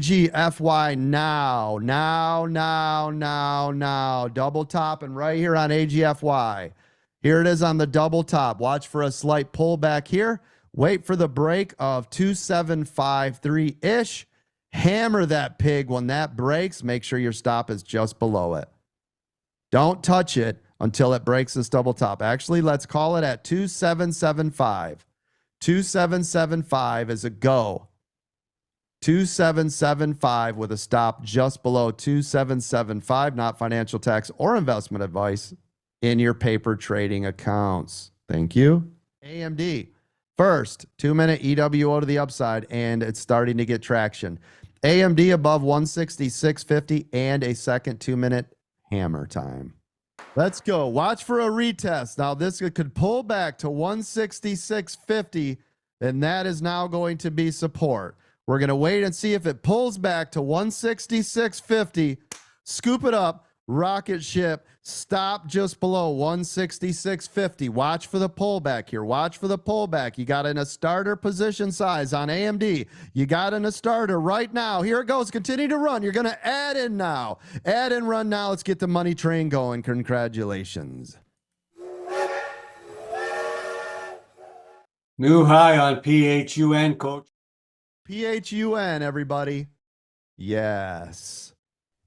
AGFY now. Double top and right here on AGFY. Here it is on the double top. Watch for a slight pullback here. Wait for the break of 2753-ish. Hammer that pig when that breaks. Make sure your stop is just below it. Don't touch it until it breaks this double top. Actually, let's call it at 2775. 2775 is a go. 2775 with a stop just below 2775, not financial tax or investment advice in your paper trading accounts. Thank you. AMD. First, 2-minute EWO to the upside, and it's starting to get traction. AMD above 166.50 and a second 2-minute hammer time. Let's go. Watch for a retest. Now, this could pull back to 166.50, and that is now going to be support. We're going to wait and see if it pulls back to 166.50. Scoop it up. Rocket ship. Stop just below 166.50. Watch for the pullback here. Watch for the pullback. You got in a starter position size on AMD. You got in a starter right now. Here it goes. Continue to run. You're going to add in now. Add and run now. Let's get the money train going. Congratulations. New high on PHUN, coach. PHUN, everybody. Yes.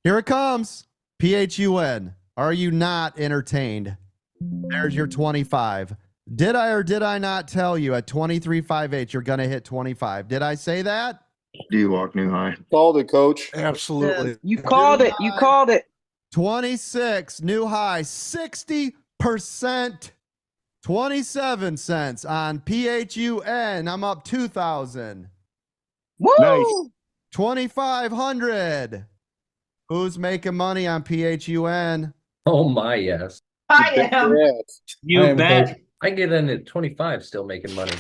Here it comes. PHUN. Are you not entertained? There's your 25. Did I or did I not tell you at 23.58 you're going to hit 25? Did I say that? Do you walk new high? Called it, coach. Absolutely. You called it. You called it. 26, new high, 60%. 27 cents on PHUN. I'm up 2,000. Woo! Nice. 2,500. Who's making money on PHUN? Oh my, yes. I am. Yes. You bet. I get in at 25 still making money.